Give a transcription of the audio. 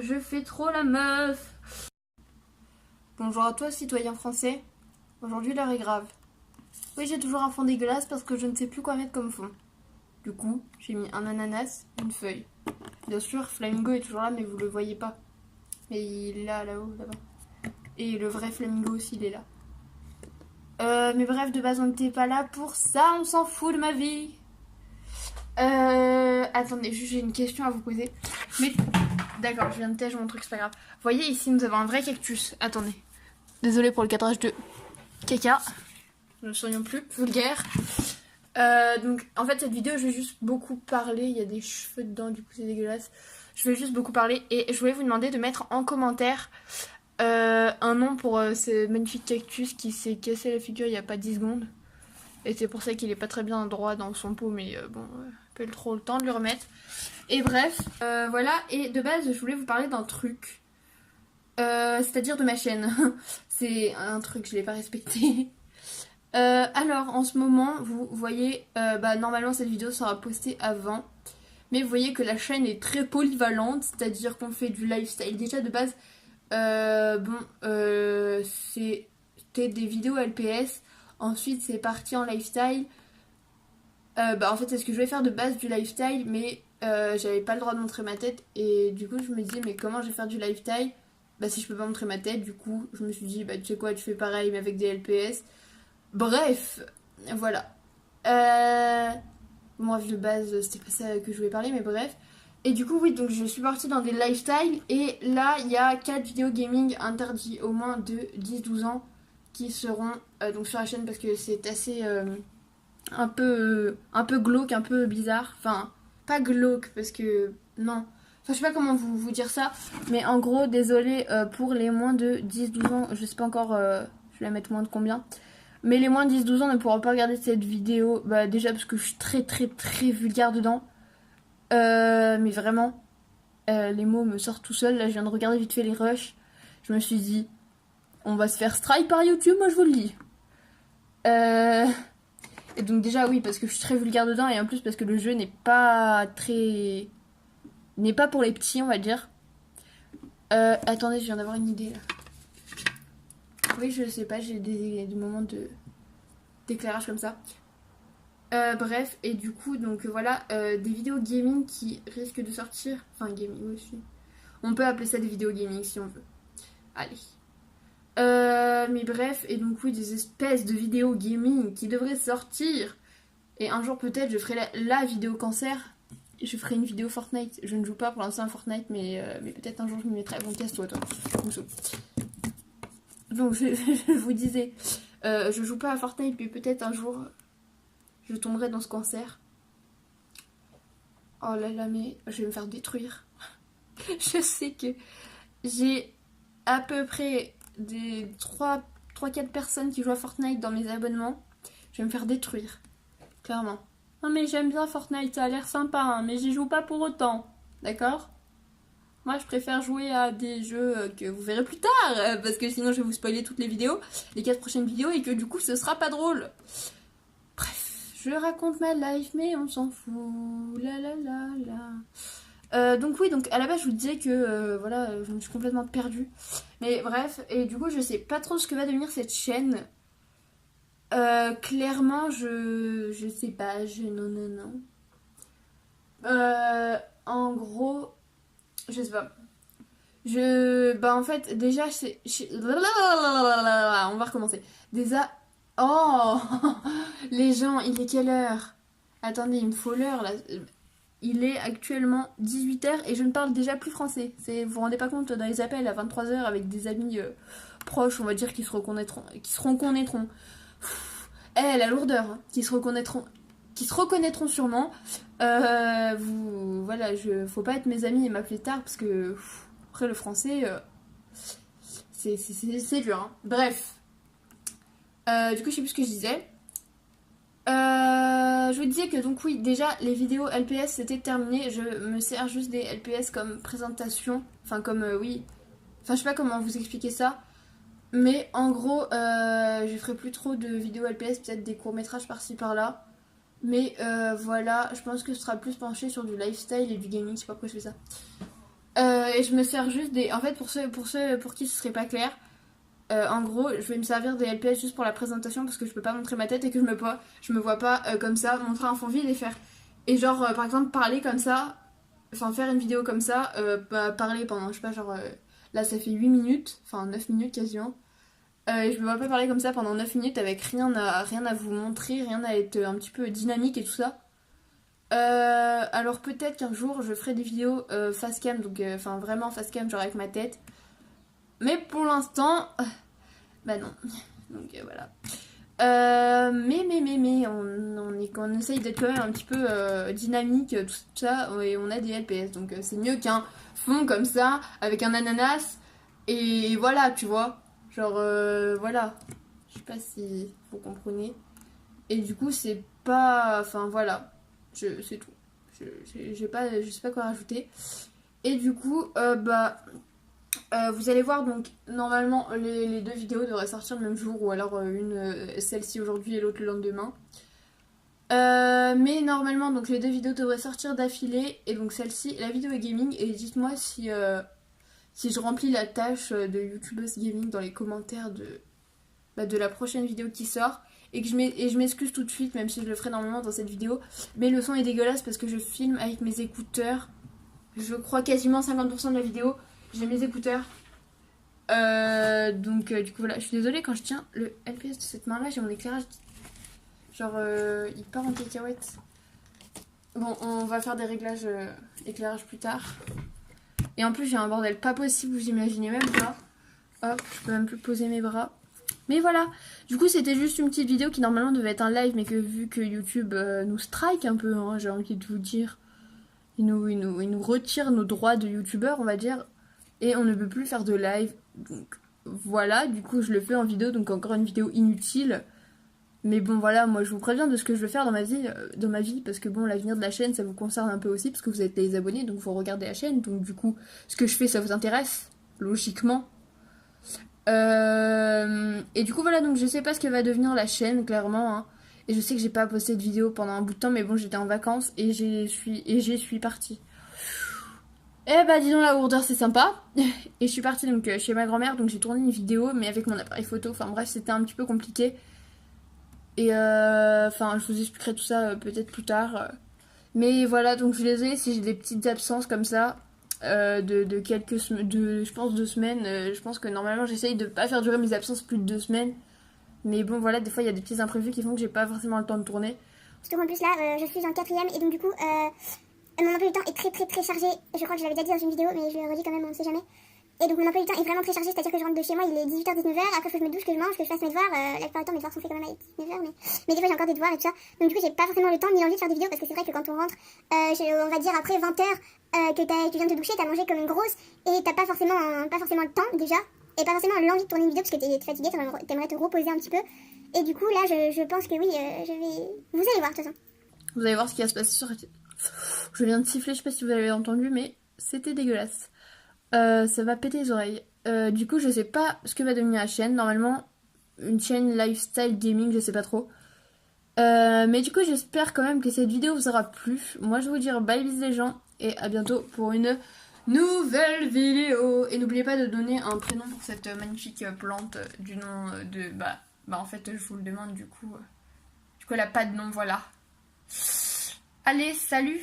Je fais trop la meuf. Bonjour à toi, citoyen français. Aujourd'hui, l'heure est grave. Oui, j'ai toujours un fond dégueulasse parce que je ne sais plus quoi mettre comme fond. Du coup, j'ai mis un ananas, une feuille. Bien sûr, Flamingo est toujours là, mais vous le voyez pas. Mais il est là, là-haut, là-bas. Et le vrai Flamingo aussi, il est là. Mais bref, de base, on n'était pas là pour ça, on s'en fout de ma vie. Attendez, juste j'ai une question à vous poser. Mais d'accord, je viens de tèche mon truc, c'est pas grave. Vous voyez ici, nous avons un vrai cactus. Attendez. Désolée pour le cadrage de caca. Ne soyons plus vulgaires. Donc, en fait, cette vidéo, je vais juste beaucoup parler. Il y a des cheveux dedans, du coup, c'est dégueulasse. Je vais juste beaucoup parler et je voulais vous demander de mettre en commentaire un nom pour ce magnifique cactus qui s'est cassé la figure il n'y a pas 10 secondes. Et c'est pour ça qu'il est pas très bien droit dans son pot, mais bon, pas eu trop le temps de le remettre. Et bref, voilà. Et de base, je voulais vous parler d'un truc. C'est-à-dire de ma chaîne. C'est un truc, je l'ai pas respecté. Alors, en ce moment, vous voyez, normalement cette vidéo sera postée avant. Mais vous voyez que la chaîne est très polyvalente, c'est-à-dire qu'on fait du lifestyle. Déjà de base, c'était des vidéos LPS. Ensuite, c'est parti en lifestyle. En fait, c'est ce que je voulais faire de base du lifestyle, mais j'avais pas le droit de montrer ma tête. Et du coup, je me disais, mais comment je vais faire du lifestyle? Si je peux pas montrer ma tête, du coup, je me suis dit, tu sais quoi, tu fais pareil, mais avec des LPS. Bref, voilà. Moi, de base, c'était pas ça que je voulais parler, mais bref. Et du coup, oui, donc je suis partie dans des lifestyles. Et là, il y a 4 vidéos gaming interdits au moins de 10-12 ans qui seront donc sur la chaîne parce que c'est assez un peu glauque, un peu bizarre. Enfin, pas glauque parce que non. Enfin, je sais pas comment vous dire ça. Mais en gros, désolé pour les moins de 10-12 ans. Je sais pas encore, je vais la mettre moins de combien. Mais les moins de 10-12 ans ne pourront pas regarder cette vidéo. Déjà parce que je suis très très très vulgaire dedans. Mais vraiment, les mots me sortent tout seuls. Là, je viens de regarder vite fait les rushs. Je me suis dit, on va se faire strike par YouTube, moi je vous le dis. Et donc déjà oui, parce que je suis très vulgaire dedans. Et en plus parce que le jeu n'est pas pour les petits, on va dire. Attendez, je viens d'avoir une idée là. Oui, je sais pas, j'ai des moments d'éclairage comme ça. Bref, et du coup, donc voilà, des vidéos gaming qui risquent de sortir. Enfin, gaming aussi. On peut appeler ça des vidéos gaming si on veut. Allez. Mais bref, et donc oui, des espèces de vidéos gaming qui devraient sortir. Et un jour peut-être, je ferai la vidéo cancer. Je ferai une vidéo Fortnite. Je ne joue pas pour l'instant à Fortnite, mais peut-être un jour je me mettrai. Bon, casse-toi, toi. Donc, je vous disais, je joue pas à Fortnite, mais peut-être un jour, je tomberai dans ce cancer. Oh là là, mais je vais me faire détruire. Je sais que j'ai à peu près des 3-4 personnes qui jouent à Fortnite dans mes abonnements. Je vais me faire détruire. Clairement. Non mais j'aime bien Fortnite, ça a l'air sympa, hein, mais j'y joue pas pour autant. D'accord? Moi je préfère jouer à des jeux que vous verrez plus tard, parce que sinon je vais vous spoiler toutes les vidéos, les 4 prochaines vidéos, et que du coup ce sera pas drôle. Bref, je raconte ma life, mais on s'en fout. La la la la. Donc oui, donc à la base je vous disais que voilà, je me suis complètement perdue. Mais bref, et du coup je sais pas trop ce que va devenir cette chaîne. Clairement je sais pas, non. En gros, je sais pas. En fait déjà on va recommencer. Déjà, oh les gens, il est quelle heure? Attendez, il me faut l'heure là. Il est actuellement 18h et je ne parle déjà plus français. Vous vous rendez pas compte, dans les appels à 23h avec des amis proches, on va dire, qui se reconnaîtront. La lourdeur, hein, qui se reconnaîtront sûrement. Voilà, faut pas être mes amis et m'appeler tard parce que après le français, c'est dur. Hein. Bref. Du coup, je sais plus ce que je disais. Je vous disais que donc oui, déjà les vidéos LPS c'était terminé. Je me sers juste des LPS comme présentation. Enfin comme oui. Enfin je sais pas comment vous expliquer ça. Mais en gros je ferai plus trop de vidéos LPS, peut-être des courts-métrages par-ci par-là. Mais voilà, je pense que ce sera plus penché sur du lifestyle et du gaming, je sais pas pourquoi je fais ça. Et je me sers juste des... En fait, pour qui ce serait pas clair, en gros, je vais me servir des LPS juste pour la présentation parce que je peux pas montrer ma tête et que je me vois pas comme ça montrer un fond vide et faire. Et genre, par exemple, parler comme ça, enfin faire une vidéo comme ça, parler pendant, je sais pas, genre, là ça fait 8 minutes, enfin 9 minutes quasiment. Et je me vois pas parler comme ça pendant 9 minutes avec rien à vous montrer, rien à être un petit peu dynamique et tout ça. Alors peut-être qu'un jour je ferai des vidéos face cam, donc enfin vraiment face cam, genre avec ma tête. Mais pour l'instant, bah non. Donc voilà. Mais on essaye d'être quand même un petit peu dynamique, tout ça, et on a des LPS. Donc c'est mieux qu'un fond comme ça, avec un ananas, et voilà, tu vois. Genre, voilà. Je sais pas si vous comprenez. Et du coup, c'est pas. Enfin voilà. C'est tout. Je sais pas quoi rajouter. Et du coup, vous allez voir, donc normalement les deux vidéos devraient sortir le même jour ou alors une celle-ci aujourd'hui et l'autre le lendemain. Mais normalement donc les deux vidéos devraient sortir d'affilée et donc celle-ci, la vidéo est gaming et dites-moi si je remplis la tâche de youtubeuse gaming dans les commentaires de la prochaine vidéo qui sort et je m'excuse tout de suite même si je le ferai normalement dans cette vidéo, mais le son est dégueulasse parce que je filme avec mes écouteurs, je crois quasiment 50% de la vidéo. J'ai mes écouteurs. Donc du coup voilà, je suis désolée quand je tiens le LPS de cette main là, j'ai mon éclairage. Genre il part en cacahuète. Bon, on va faire des réglages éclairage plus tard. Et en plus j'ai un bordel pas possible, vous imaginez même pas. Hop, je peux même plus poser mes bras. Mais voilà, du coup c'était juste une petite vidéo qui normalement devait être un live, mais que vu que YouTube nous strike un peu, hein, j'ai envie de vous dire, il nous retire nos droits de youtubeur, on va dire. Et on ne peut plus faire de live. Donc voilà, du coup je le fais en vidéo, donc encore une vidéo inutile. Mais bon voilà, moi je vous préviens de ce que je veux faire dans ma vie, parce que bon, l'avenir de la chaîne ça vous concerne un peu aussi, parce que vous êtes les abonnés, donc vous regardez la chaîne, donc du coup ce que je fais ça vous intéresse, logiquement. Et du coup voilà, donc je sais pas ce que va devenir la chaîne, clairement, hein. Et je sais que j'ai pas posté de vidéo pendant un bout de temps, mais bon j'étais en vacances et j'y suis partie. Eh bah disons la lourdeur c'est sympa. Et je suis partie donc chez ma grand-mère, donc j'ai tourné une vidéo mais avec mon appareil photo, enfin bref c'était un petit peu compliqué. Et enfin je vous expliquerai tout ça peut-être plus tard. Mais voilà, donc je suis désolée si j'ai des petites absences comme ça de quelques semaines, je pense 2 semaines. Je pense que normalement j'essaye de pas faire durer mes absences plus de 2 semaines. Mais bon voilà, des fois il y a des petits imprévus qui font que j'ai pas forcément le temps de tourner. Surtout en plus là, je suis en quatrième et donc du coup, mon emploi du temps est très chargé. Je crois que je l'avais déjà dit dans une vidéo, mais je le redis quand même, on ne sait jamais. Et donc mon emploi du temps est vraiment très chargé, c'est-à-dire que je rentre de chez moi, il est 18h-19h, après faut que je me douche, que je mange, que je fasse mes devoirs. La plupart du temps mes devoirs sont faits quand même à 19h, mais des fois j'ai encore des devoirs et tout ça. Donc du coup j'ai pas forcément le temps ni l'envie de faire des vidéos parce que c'est vrai que quand on rentre, on va dire après 20h, que tu viens de te doucher, t'as mangé comme une grosse et t'as pas forcément le temps déjà. Et pas forcément l'envie de tourner une vidéo parce que t'es fatigué, t'aimerais te reposer un petit peu. Et du coup là je pense que oui, je vais... Vous allez voir de toute façon. Vous allez voir ce qui va se passer sur... Je viens de siffler, je sais pas si vous avez entendu, mais c'était dégueulasse. Ça va péter les oreilles. Du coup, je sais pas ce que va devenir la chaîne. Normalement, une chaîne lifestyle gaming, je sais pas trop. Mais du coup, j'espère quand même que cette vidéo vous aura plu. Moi, je vais vous dire bye bis les gens et à bientôt pour une nouvelle vidéo. Et n'oubliez pas de donner un prénom pour cette magnifique plante du nom de... Bah en fait, je vous le demande du coup. Du coup, elle a pas de nom, voilà. Allez, salut!